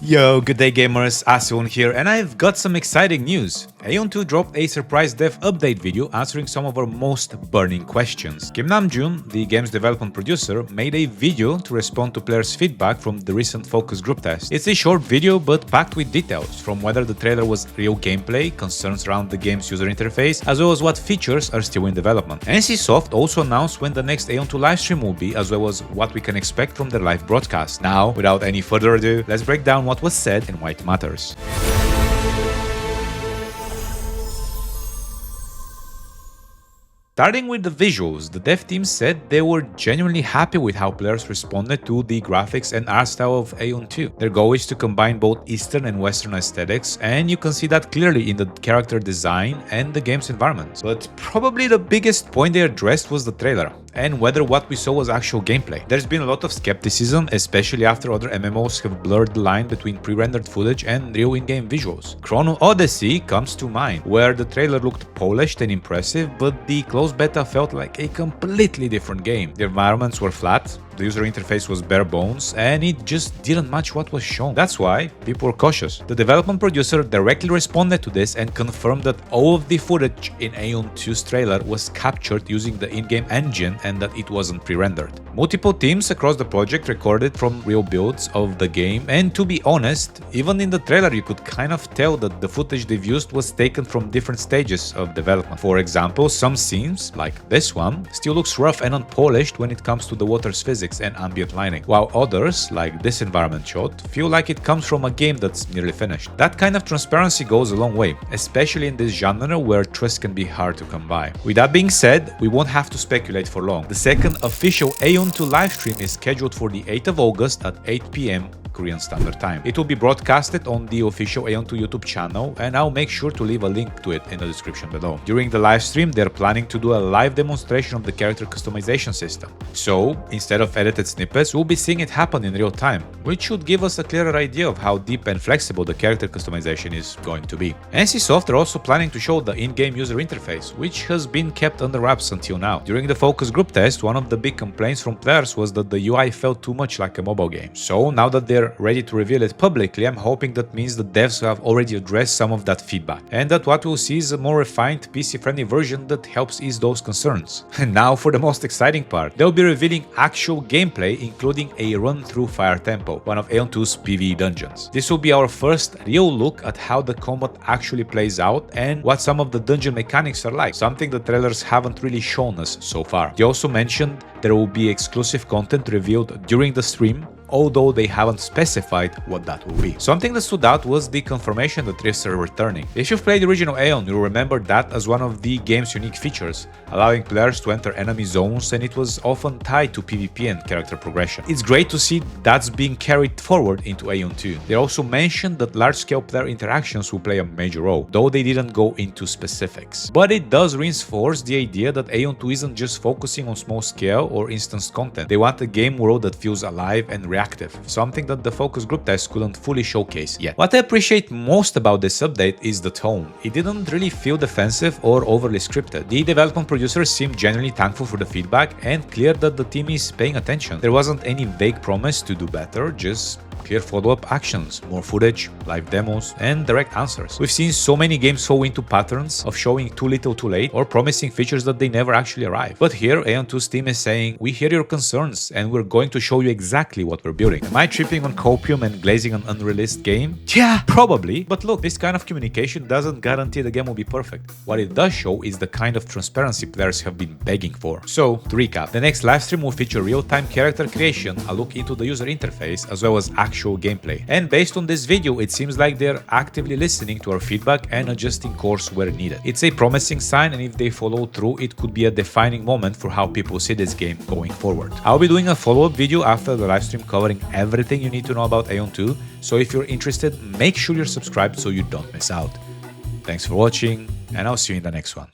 Yo, good day gamers, Aion here, and I've got some exciting news. Aion 2 dropped a surprise dev update video answering some of our most burning questions. Nam-jun, the game's development producer, made a video to respond to players' feedback from the recent focus group test. It's a short video but packed with details, from whether the trailer was real gameplay, concerns around the game's user interface, as well as what features are still in development. NCSoft also announced when the next Aion 2 livestream will be, as well as what we can expect from their live broadcast. Now, without any further ado, let's break down what was said and why it matters. Starting with the visuals, the dev team said they were genuinely happy with how players responded to the graphics and art style of Aion 2. Their goal is to combine both Eastern and Western aesthetics, and you can see that clearly in the character design and the game's environment. But probably the biggest point they addressed was the trailer, and whether what we saw was actual gameplay. There's been a lot of skepticism, especially after other MMOs have blurred the line between pre-rendered footage and real in-game visuals. Chrono Odyssey comes to mind, where the trailer looked polished and impressive, but the closed beta felt like a completely different game. The environments were flat, the user interface was bare bones, and it just didn't match what was shown. That's why people were cautious. The development producer directly responded to this and confirmed that all of the footage in Aion 2's trailer was captured using the in-game engine and that it wasn't pre-rendered. Multiple teams across the project recorded from real builds of the game, and to be honest, even in the trailer you could kind of tell that the footage they've used was taken from different stages of development. For example, some scenes, like this one, still looks rough and unpolished when it comes to the water's physics and ambient lighting, while others, like this environment shot, feel like it comes from a game that's nearly finished. That kind of transparency goes a long way, especially in this genre where trust can be hard to come by. With that being said, we won't have to speculate for long. The second official Aion 2 livestream is scheduled for the 8th of August at 8 PM Korean Standard Time. It will be broadcasted on the official Aion 2 YouTube channel, and I'll make sure to leave a link to it in the description below. During the live stream, they're planning to do a live demonstration of the character customization system. So, instead of edited snippets, we'll be seeing it happen in real time, which should give us a clearer idea of how deep and flexible the character customization is going to be. NCSoft are also planning to show the in-game user interface, which has been kept under wraps until now. During the focus group test, one of the big complaints from players was that the UI felt too much like a mobile game. So, now that they're ready to reveal it publicly, I'm hoping that means the devs have already addressed some of that feedback, and that what we'll see is a more refined PC-friendly version that helps ease those concerns. And now for the most exciting part, they'll be revealing actual gameplay, including a run through Fire Temple, one of Aion 2's PvE dungeons. This will be our first real look at how the combat actually plays out and what some of the dungeon mechanics are like, something the trailers haven't really shown us so far. They also mentioned there will be exclusive content revealed during the stream, although they haven't specified what that will be. Something that stood out was the confirmation that rifts are returning. If you've played the original Aion, you'll remember that as one of the game's unique features, allowing players to enter enemy zones, and it was often tied to PvP and character progression. It's great to see that's being carried forward into Aion 2. They also mentioned that large-scale player interactions will play a major role, though they didn't go into specifics. But it does reinforce the idea that Aion 2 isn't just focusing on small-scale or instance content. They want a game world that feels alive and reactive, something that the focus group test couldn't fully showcase yet. What I appreciate most about this update is the tone. It didn't really feel defensive or overly scripted. The development producers seemed genuinely thankful for the feedback and clear that the team is paying attention. There wasn't any vague promise to do better, just clear follow-up actions, more footage, live demos, and direct answers. We've seen so many games fall into patterns of showing too little too late or promising features that they never actually arrive. But here, Aion 2's team is saying, we hear your concerns and we're going to show you exactly what we're building. Am I tripping on Copium and glazing an unreleased game? Yeah, probably. But look, this kind of communication doesn't guarantee the game will be perfect. What it does show is the kind of transparency players have been begging for. So, to recap, the next livestream will feature real-time character creation, a look into the user interface, as well as actual gameplay. And based on this video, it seems like they're actively listening to our feedback and adjusting course where needed. It's a promising sign, and if they follow through, it could be a defining moment for how people see this game going forward. I'll be doing a follow-up video after the livestream covering everything you need to know about Aion 2, so if you're interested, make sure you're subscribed so you don't miss out. Thanks for watching, and I'll see you in the next one.